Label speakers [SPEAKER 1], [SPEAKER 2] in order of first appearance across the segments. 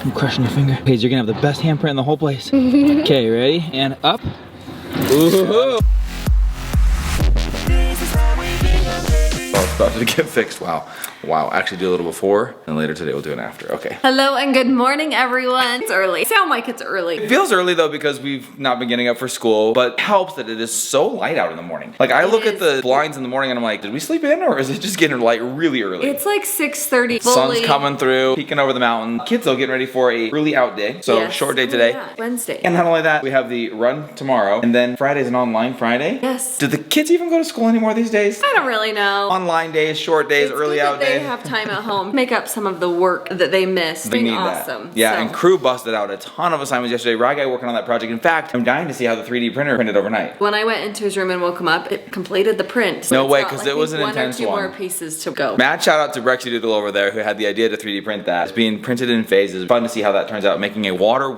[SPEAKER 1] I'm crushing your finger. Paige, you're gonna have the best handprint in the whole place. Okay, ready? And up. Ooh.
[SPEAKER 2] Oh, it's about to get fixed. Wow. Wow. Actually do a little before, and later today we'll do an after. Okay.
[SPEAKER 3] Hello and good morning, everyone. It's early. Sound like it's early.
[SPEAKER 2] It feels early though because we've not been getting up for school, but it helps that it is so light out in the morning. Like I look at the blinds in the morning and I'm like, did we sleep in or is it just getting light really early?
[SPEAKER 3] It's like 6:30.
[SPEAKER 2] Sun's coming through, peeking over the mountain. Kids though getting ready for a early out day. So
[SPEAKER 3] Yes.
[SPEAKER 2] short day today.
[SPEAKER 3] Yeah. Wednesday.
[SPEAKER 2] And not only that, we have the run tomorrow, and then Friday's an online Friday.
[SPEAKER 3] Yes.
[SPEAKER 2] Do the kids even go to school anymore these days?
[SPEAKER 3] I don't really know.
[SPEAKER 2] Online days, short days,
[SPEAKER 3] It's
[SPEAKER 2] early
[SPEAKER 3] good
[SPEAKER 2] out
[SPEAKER 3] that
[SPEAKER 2] day.
[SPEAKER 3] they have time at home. Make up some of the work that they missed.
[SPEAKER 2] We need
[SPEAKER 3] awesome.
[SPEAKER 2] that. Yeah,
[SPEAKER 3] So-
[SPEAKER 2] and crew busted out a ton of assignments yesterday. Rye guy working on that project. In fact, I'm dying to see how the 3D printer printed overnight.
[SPEAKER 3] When I went into his room and woke him up, it completed the print. So
[SPEAKER 2] No
[SPEAKER 3] it's
[SPEAKER 2] way,
[SPEAKER 3] got,
[SPEAKER 2] 'cause
[SPEAKER 3] I
[SPEAKER 2] it
[SPEAKER 3] think,
[SPEAKER 2] was an intense
[SPEAKER 3] one or two
[SPEAKER 2] one.
[SPEAKER 3] more pieces to go.
[SPEAKER 2] Mad shout out to Brexy Doodle over there who had the idea to 3D print that. It's being printed in phases. Fun to see how that turns out, making a water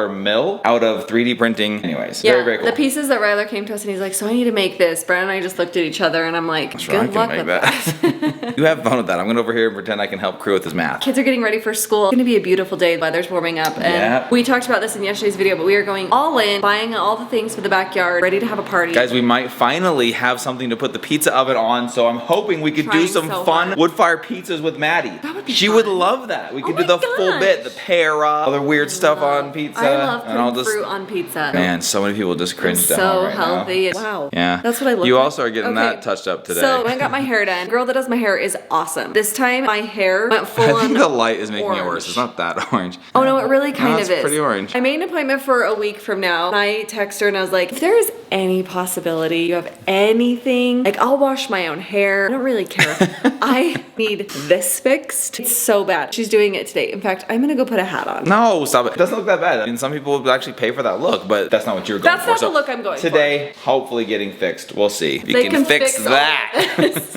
[SPEAKER 2] mill out of 3D printing. Anyways,
[SPEAKER 3] Yeah,
[SPEAKER 2] very, very cool.
[SPEAKER 3] the pieces that Ryler came to us and he's like, so I need to make this. Brad and I just looked at each other and I'm like,
[SPEAKER 2] Sure, I
[SPEAKER 3] good
[SPEAKER 2] can
[SPEAKER 3] luck
[SPEAKER 2] make
[SPEAKER 3] with
[SPEAKER 2] that.
[SPEAKER 3] that.
[SPEAKER 2] You have fun with that. I'm going to over here and pretend I can help crew with his math.
[SPEAKER 3] Kids are getting ready for school. It's gonna be a beautiful day. The weather's warming up, and
[SPEAKER 2] Yeah.
[SPEAKER 3] we talked about this in yesterday's video, but we are going all in, buying all the things for the backyard, ready to have a party.
[SPEAKER 2] Guys, we might finally have something to put the pizza oven on, so I'm hoping we could do
[SPEAKER 3] Trying
[SPEAKER 2] some
[SPEAKER 3] so
[SPEAKER 2] fun
[SPEAKER 3] hard.
[SPEAKER 2] wood fire pizzas with Maddie.
[SPEAKER 3] That would be
[SPEAKER 2] She
[SPEAKER 3] fun.
[SPEAKER 2] would love that. We could do
[SPEAKER 3] my
[SPEAKER 2] the full
[SPEAKER 3] gosh.
[SPEAKER 2] bit, the pear, other weird stuff on pizza.
[SPEAKER 3] I love
[SPEAKER 2] and I'll
[SPEAKER 3] putting
[SPEAKER 2] just,
[SPEAKER 3] fruit on pizza.
[SPEAKER 2] man, so many people just cringed
[SPEAKER 3] It's
[SPEAKER 2] at
[SPEAKER 3] so
[SPEAKER 2] home right
[SPEAKER 3] healthy.
[SPEAKER 2] now.
[SPEAKER 3] Wow.
[SPEAKER 2] Yeah.
[SPEAKER 3] That's what I look
[SPEAKER 2] You
[SPEAKER 3] like.
[SPEAKER 2] also are getting
[SPEAKER 3] Okay.
[SPEAKER 2] that touched up today.
[SPEAKER 3] So I got my hair done. The girl that does my hair is awesome. This time my hair went full
[SPEAKER 2] I
[SPEAKER 3] on
[SPEAKER 2] think the light is making
[SPEAKER 3] orange.
[SPEAKER 2] it worse. It's not that orange.
[SPEAKER 3] Oh no, it really kind
[SPEAKER 2] it's
[SPEAKER 3] of is.
[SPEAKER 2] pretty orange.
[SPEAKER 3] I made an appointment for a week from now. And I text her and I was like, if there is any possibility you have anything, like I'll wash my own hair. I don't really care. I need this fixed. It's so bad. She's doing it today. In fact, I'm gonna go put a hat on.
[SPEAKER 2] No, stop it. It doesn't look that bad. I mean, some people would actually pay for that look, but that's not what you're going
[SPEAKER 3] That's
[SPEAKER 2] for.
[SPEAKER 3] not the look I'm going for.
[SPEAKER 2] Today, hopefully getting fixed. We'll see. If you
[SPEAKER 3] They
[SPEAKER 2] can fix
[SPEAKER 3] all
[SPEAKER 2] that.
[SPEAKER 3] of this.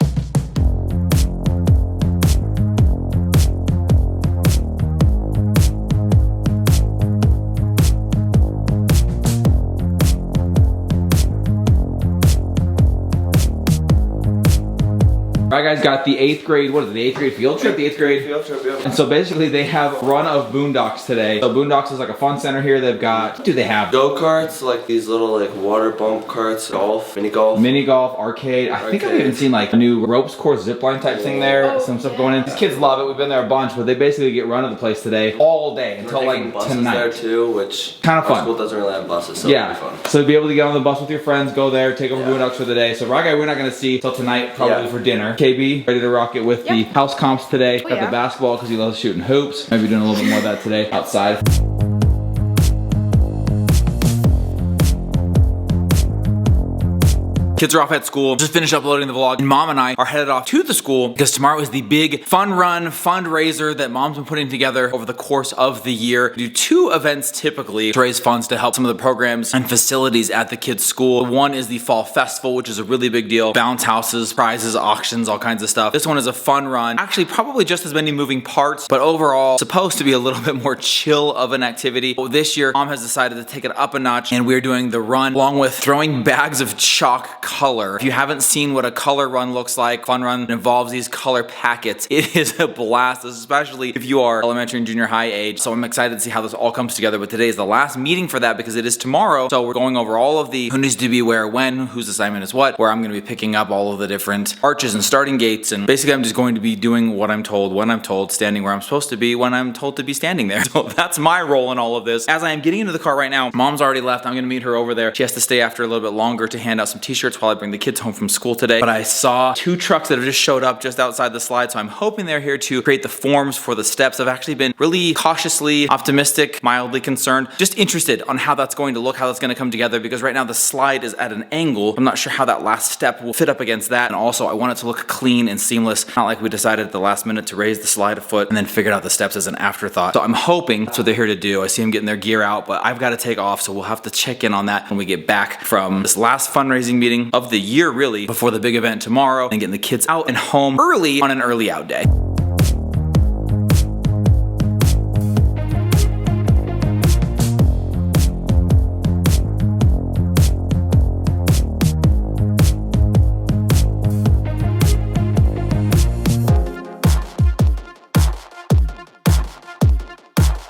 [SPEAKER 1] Alright guys, got the 8th grade, what is it, the 8th grade field trip? The 8th grade
[SPEAKER 2] Field trip, yeah.
[SPEAKER 1] And so basically they have a run of Boondocks today. So Boondocks is like a fun center here. They've got, what do they have?
[SPEAKER 4] Go-karts, like these little like water bump carts, golf, mini golf.
[SPEAKER 1] Mini golf, arcade. I think I've even seen like a new ropes course zipline type thing there. Some stuff going in. These kids love it. We've been there a bunch, but they basically get run of the place today all day until
[SPEAKER 4] We're taking
[SPEAKER 1] like
[SPEAKER 4] buses
[SPEAKER 1] tonight.
[SPEAKER 4] there too, which
[SPEAKER 1] Kinda
[SPEAKER 4] our
[SPEAKER 1] fun.
[SPEAKER 4] school doesn't really have buses, so
[SPEAKER 1] Yeah,
[SPEAKER 4] it'll be fun.
[SPEAKER 1] so to be able to get on the bus with your friends, go there, take over
[SPEAKER 4] Yeah.
[SPEAKER 1] Boondocks for the day. So Rock Guy, we're not gonna see till tonight, probably
[SPEAKER 4] Yeah.
[SPEAKER 1] for dinner. KB, ready to rock it with the
[SPEAKER 3] Yep.
[SPEAKER 1] house comps today.
[SPEAKER 3] Oh,
[SPEAKER 1] Got
[SPEAKER 3] yeah.
[SPEAKER 1] the basketball because he loves shooting hoops. Maybe doing a little bit more of that today outside.
[SPEAKER 2] Kids are off at school. Just finished uploading the vlog. And Mom and I are headed off to the school because tomorrow is the big fun run fundraiser that Mom's been putting together over the course of the year. We do 2 events typically to raise funds to help some of the programs and facilities at the kids' school. One is the fall festival, which is a really big deal. Bounce houses, prizes, auctions, all kinds of stuff. This one is a fun run. Actually, probably just as many moving parts, but overall supposed to be a little bit more chill of an activity. Well, this year, Mom has decided to take it up a notch, and we're doing the run along with throwing bags of chalk color. If you haven't seen what a color run looks like, fun run involves these color packets. It is a blast, especially if you are elementary and junior high age. So I'm excited to see how this all comes together. But today is the last meeting for that because it is tomorrow. So we're going over all of the who needs to be where, when, whose assignment is what, where I'm going to be picking up all of the different arches and starting gates. And basically I'm just going to be doing what I'm told, when I'm told, standing where I'm supposed to be, when I'm told to be standing there. So that's my role in all of this. As I am getting into the car right now, Mom's already left. I'm going to meet her over there. She has to stay after a little bit longer to hand out some t-shirts while I bring the kids home from school today. But I saw 2 trucks that have just showed up just outside the slide, so I'm hoping they're here to create the forms for the steps. I've actually been really cautiously optimistic, mildly concerned, just interested on how that's going to look, how that's going to come together, because right now the slide is at an angle. I'm not sure how that last step will fit up against that, and also I want it to look clean and seamless, not like we decided at the last minute to raise the slide a foot and then figured out the steps as an afterthought. So I'm hoping that's what they're here to do. I see them getting their gear out, but I've got to take off, so we'll have to check in on that when we get back from this last fundraising meeting of the year, really, before the big event tomorrow, and getting the kids out and home early on an early out day.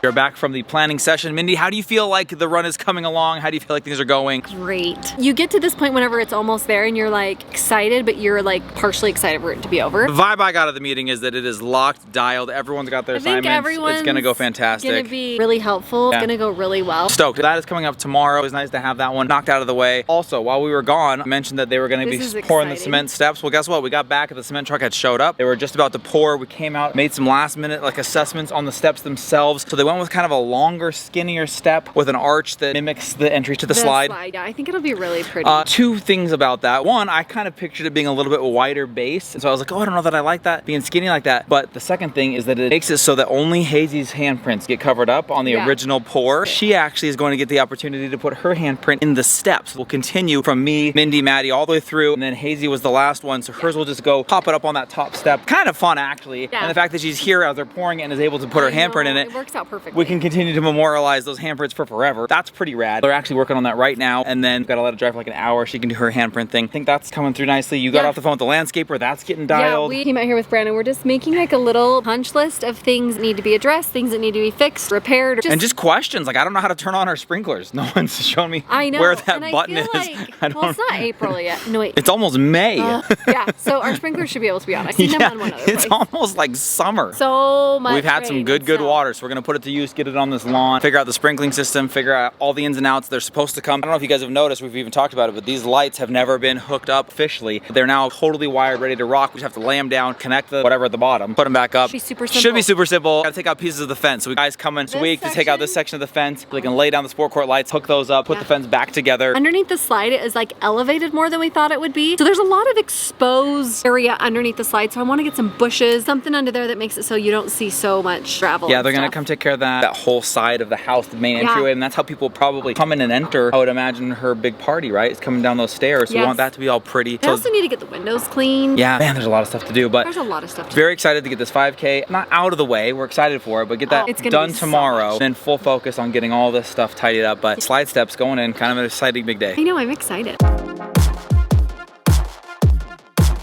[SPEAKER 2] Our are back from the planning session. Mindy, how do you feel like the run is coming along? How do you feel like things are going?
[SPEAKER 5] Great. You get to this point whenever it's almost there and you're like excited, but you're like partially excited for it to be over.
[SPEAKER 2] The vibe I got out of the meeting is that it is locked, dialed. Everyone's got their assignments. It's gonna go fantastic.
[SPEAKER 5] It's gonna be really helpful.
[SPEAKER 2] Yeah.
[SPEAKER 5] It's gonna go really well.
[SPEAKER 2] Stoked. That is coming up tomorrow. It was nice to have that one knocked out of the way. Also, while we were gone, I mentioned that they were gonna be pouring the cement steps. Well, guess what? We got back and the cement truck had showed up. They were just about to pour. We came out, made some last minute like assessments on the steps themselves. So they went with kind of a longer, skinnier step with an arch that mimics the entry to the slide.
[SPEAKER 5] Yeah, I think it'll be really pretty.
[SPEAKER 2] Two things about that. One, I kind of pictured it being a little bit wider base. And so I was like, oh, I don't know that I like that, being skinny like that. But the second thing is that it makes it so that only Hazy's handprints get covered up on the original pour. She actually is going to get the opportunity to put her handprint in the steps. We'll continue from me, Mindy, Maddie, all the way through. And then Hazy was the last one. So hers will just go pop it up on that top step. Kind of fun, actually. Yeah. And the fact that she's here as they're pouring it and is able to put her handprint in it.
[SPEAKER 5] It works out perfectly.
[SPEAKER 2] We can continue to memorialize those handprints for forever. That's pretty rad. They're actually working on that right now. And then we've got to let it dry for like an hour. She can do her handprint thing. I think that's coming through nicely. You got off the phone with the landscaper. That's getting dialed.
[SPEAKER 5] Yeah, we came out here with Brandon. We're just making like a little punch list of things that need to be addressed, things that need to be fixed, repaired.
[SPEAKER 2] And just questions. Like, I don't know how to turn on our sprinklers. No one's shown me where that button is.
[SPEAKER 5] Well, it's not April yet. No, wait.
[SPEAKER 2] It's almost May.
[SPEAKER 5] Yeah, so our sprinklers should be able to be on. I've seen them on one other place.
[SPEAKER 2] It's almost like summer.
[SPEAKER 5] So much
[SPEAKER 2] We've had some good water, so we're gonna put it to use, get it on this lawn, figure out the sprinkling system, figure out all the ins and outs. They're supposed to come. I don't know if you guys have noticed, we've even talked about it, but these lights have never been hooked up officially. They're now totally wired, ready to rock. We just have to lay them down, connect the whatever at the bottom, put them back up.
[SPEAKER 5] Should be super simple.
[SPEAKER 2] Should be super simple. Gotta take out pieces of the fence. So we guys coming this week to take out this section of the fence. They can lay down the sport court lights, hook those up, put the fence back together.
[SPEAKER 5] Underneath the slide, it is like elevated more than we thought it would be. So there's a lot of exposed area underneath the slide. So I want to get some bushes, something under there that makes it so you don't see so much gravel.
[SPEAKER 2] Yeah, they're gonna come take care of that whole side of the house, the main entryway, and that's how people probably come in and enter. I would imagine her big party, right? It's coming down those stairs. So we want that to be all pretty.
[SPEAKER 5] I also need to get the windows cleaned.
[SPEAKER 2] Yeah, man, there's a lot of stuff to do, but
[SPEAKER 5] there's a lot of stuff to
[SPEAKER 2] very excited to get this 5K, not out of the way. We're excited for it, but get that done tomorrow. Then full focus on getting all this stuff tidied up. But slide steps going in, kind of an exciting big day.
[SPEAKER 5] I know, I'm excited.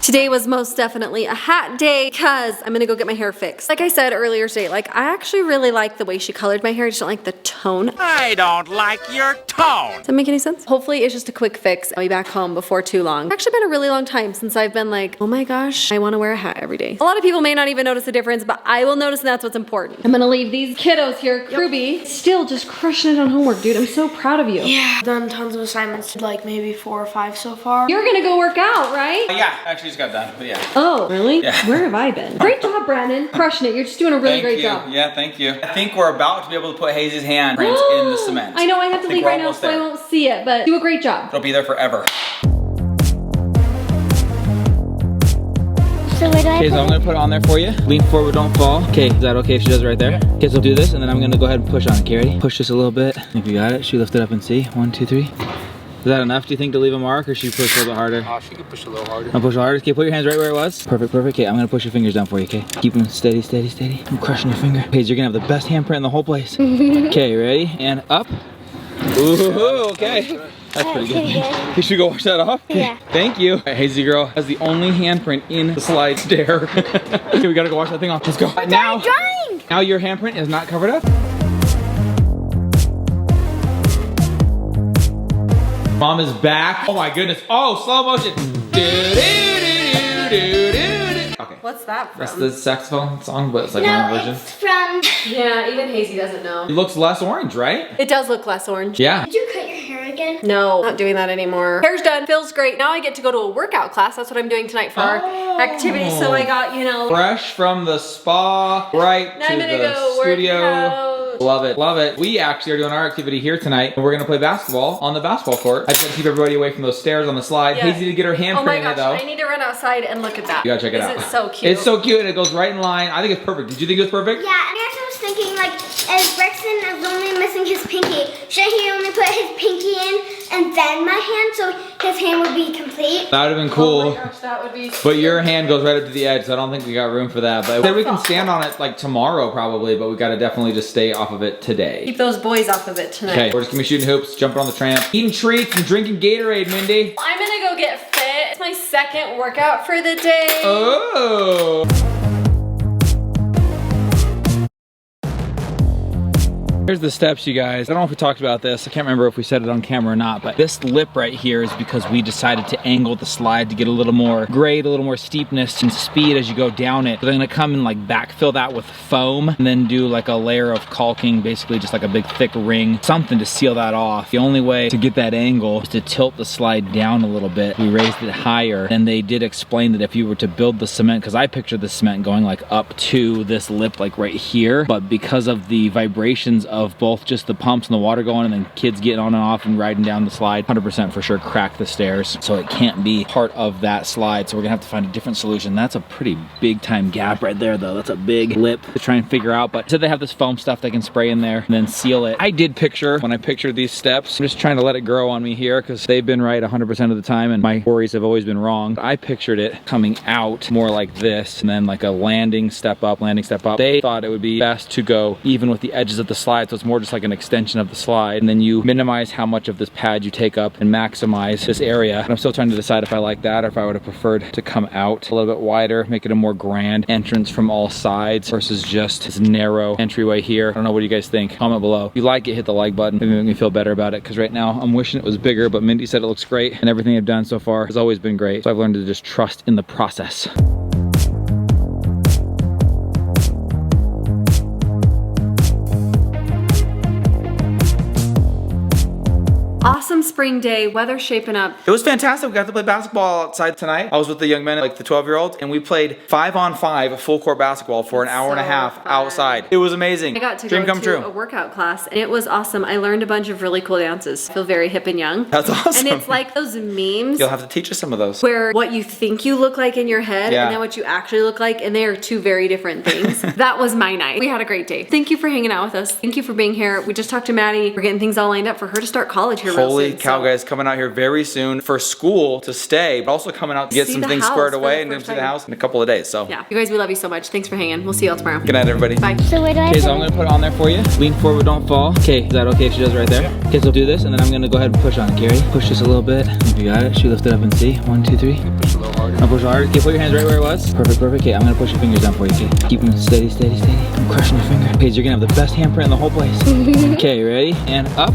[SPEAKER 5] Today was most definitely a hat day because I'm gonna go get my hair fixed. Like I said earlier today, like I actually really like the way she colored my hair. I just don't like the tone.
[SPEAKER 2] I don't like your tone.
[SPEAKER 5] Does that make any sense? Hopefully it's just a quick fix. I'll be back home before too long. It's actually been a really long time since I've been like, oh my gosh, I wanna wear a hat every day. A lot of people may not even notice the difference, but I will notice, and that's what's important. I'm gonna leave these kiddos here. Kruby, still just crushing it on homework, dude. I'm so proud of you.
[SPEAKER 6] Yeah, I've done tons of assignments, like maybe 4 or 5 so far.
[SPEAKER 5] You're gonna go work out, right?
[SPEAKER 2] Yeah, actually just got done, but yeah.
[SPEAKER 5] Oh, really?
[SPEAKER 2] Yeah.
[SPEAKER 5] Where have I been? Great job, Brandon. Crushing it. You're just doing a really great job.
[SPEAKER 2] Yeah, thank you. I think we're about to be able to put Hazy's handprints in the cement.
[SPEAKER 5] I know I have to leave right now, so I won't see it, but do a great job.
[SPEAKER 2] It'll be there forever.
[SPEAKER 7] So where do I
[SPEAKER 1] Okay, so I'm gonna put it on there for you. Lean forward, don't fall. Okay, is that okay if she does it right there? Okay, so do this, and then I'm gonna go ahead and push on it. Okay, ready? Push just a little bit. I think we got it. Should we lift it up and see? 1, 2, 3. Is that enough, do you think, to leave a mark, or should you push a little bit harder?
[SPEAKER 8] She can push a little harder.
[SPEAKER 1] I'll push harder. Okay, put your hands right where it was. Perfect, perfect. Okay, I'm gonna push your fingers down for you, okay? Keep them steady, steady, steady. I'm crushing your finger. Okay, so you're gonna have the best handprint in the whole place. Okay, ready? And up. Ooh, okay. That's pretty good. You should go wash that off? Okay.
[SPEAKER 7] Yeah.
[SPEAKER 1] Thank you. All right, Hazy girl has the only handprint in the slide stair. Okay, we gotta go wash that thing off. Let's go. Now your handprint is not covered up. Mom is back. Oh my goodness. Oh, slow motion. Okay.
[SPEAKER 5] What's that from?
[SPEAKER 1] That's the saxophone song, but it's like one version.
[SPEAKER 7] It's from...
[SPEAKER 5] Yeah, even Hazy doesn't know.
[SPEAKER 1] It looks less orange, right?
[SPEAKER 5] It does look less orange.
[SPEAKER 1] Yeah.
[SPEAKER 7] Did you cut your hair again?
[SPEAKER 5] No, not doing that anymore. Hair's done, feels great. Now I get to go to a workout class. That's what I'm doing tonight for our activity. So I got, you know...
[SPEAKER 1] Fresh from the spa, right
[SPEAKER 5] now
[SPEAKER 1] to
[SPEAKER 5] I'm gonna
[SPEAKER 1] the
[SPEAKER 5] go
[SPEAKER 1] studio.
[SPEAKER 5] Work out.
[SPEAKER 1] Love it, love it. We actually are doing our activity here tonight, and we're gonna play basketball on the basketball court. I just gotta keep everybody away from those stairs on the slide.
[SPEAKER 5] Yeah.
[SPEAKER 1] Hazy to get her handprint in it though.
[SPEAKER 5] I need to run outside and look at that.
[SPEAKER 1] You gotta check it out.
[SPEAKER 5] This is so cute.
[SPEAKER 1] It's so cute, and it goes right in line. I think it's perfect. Did you think it was perfect?
[SPEAKER 7] Yeah, and I was thinking, like, as Brexton is only missing his pinky, should he only put his pinky in and then my hand so his hand would be complete?
[SPEAKER 1] That would have been cool.
[SPEAKER 5] Oh my gosh, that would be
[SPEAKER 1] But your hand goes right up to the edge, so I don't think we got room for that. But then we can stand on it like tomorrow probably, but we gotta definitely just stay off of it today.
[SPEAKER 5] keep those boys off of it tonight.
[SPEAKER 1] Okay, we're just gonna be shooting hoops, jumping on the tramp, eating treats and drinking Gatorade, Mindy.
[SPEAKER 5] I'm gonna go get fit. It's my second workout for the day.
[SPEAKER 1] Oh. Here's the steps, you guys. I don't know if we talked about this. I can't remember if we said it on camera or not, but this lip right here is because we decided to angle the slide to get a little more grade, a little more steepness and speed as you go down it. So they're gonna come and like backfill that with foam and then do like a layer of caulking, basically just like a big thick ring, something to seal that off. The only way to get that angle is to tilt the slide down a little bit. We raised it higher, and they did explain that if you were to build the cement, because I pictured the cement going like up to this lip like right here, but because of the vibrations of both just the pumps and the water going and then kids getting on and off and riding down the slide, 100% for sure crack the stairs. So it can't be part of that slide. So we're gonna have to find a different solution. That's a pretty big time gap right there though. That's a big lip to try and figure out, but said they have this foam stuff they can spray in there and then seal it. I did picture, when I pictured these steps, I'm just trying to let it grow on me here because they've been right 100% of the time and my worries have always been wrong. I pictured it coming out more like this and then like a landing step up, landing step up. They thought it would be best to go even with the edges of the slide, so it's more just like an extension of the slide, and then you minimize how much of this pad you take up and maximize this area. And I'm still trying to decide if I like that or if I would have preferred to come out a little bit wider, make it a more grand entrance from all sides versus just this narrow entryway here. I don't know, what do you guys think? Comment below. If you like it, hit the like button. Maybe make me feel better about it, because right now I'm wishing it was bigger, but Mindy said it looks great and everything I've done so far has always been great. So I've learned to just trust in the process.
[SPEAKER 5] Awesome spring day, weather shaping up.
[SPEAKER 2] It was fantastic. We got to play basketball outside tonight. I was with the young men, like the 12-year-olds, and we played 5-on-5 full court basketball for an hour and a half outside. It was amazing.
[SPEAKER 5] I got to
[SPEAKER 2] Dream
[SPEAKER 5] go
[SPEAKER 2] come
[SPEAKER 5] to
[SPEAKER 2] true.
[SPEAKER 5] a workout class and it was awesome. I learned a bunch of really cool dances. I feel very hip and young.
[SPEAKER 2] That's awesome.
[SPEAKER 5] And it's like those memes
[SPEAKER 2] You'll have to teach us some of those.
[SPEAKER 5] where what you think you look like in your head
[SPEAKER 2] Yeah.
[SPEAKER 5] and then what you actually look like, and they are two very different things. That was my night. We had a great day. Thank you for hanging out with us. Thank you for being here. We just talked to Maddie. We're getting things all lined up for her to start college here real
[SPEAKER 2] Holy
[SPEAKER 5] soon.
[SPEAKER 2] cow,
[SPEAKER 5] So
[SPEAKER 2] guys, coming out here very soon for school to stay, but also coming out to get
[SPEAKER 5] See
[SPEAKER 2] some
[SPEAKER 5] the
[SPEAKER 2] things
[SPEAKER 5] house
[SPEAKER 2] squared
[SPEAKER 5] for the
[SPEAKER 2] away and
[SPEAKER 5] first
[SPEAKER 2] see the
[SPEAKER 5] time.
[SPEAKER 2] house in a couple of days. So
[SPEAKER 5] yeah, you guys, we love you so much. Thanks for hanging. We'll see you all tomorrow.
[SPEAKER 2] good night, everybody.
[SPEAKER 5] Bye.
[SPEAKER 7] So where do I
[SPEAKER 1] Okay,
[SPEAKER 7] put
[SPEAKER 1] so I'm gonna put it on there for you. Lean forward, don't fall. Okay, is that okay if she does it right there? Okay, so do this, and then I'm gonna go ahead and push on it, Gary. Push just a little bit. You got it. She lift it up and see. 1, 2, 3.
[SPEAKER 4] Push a little harder.
[SPEAKER 1] I'll push harder. Okay, put your hands right where it was. Perfect, perfect. Okay, I'm gonna push your fingers down for you, okay? Keep them steady, steady, steady. I'm crushing your finger. Okay, so you're gonna have the best handprint in the whole place. Okay, ready? And up.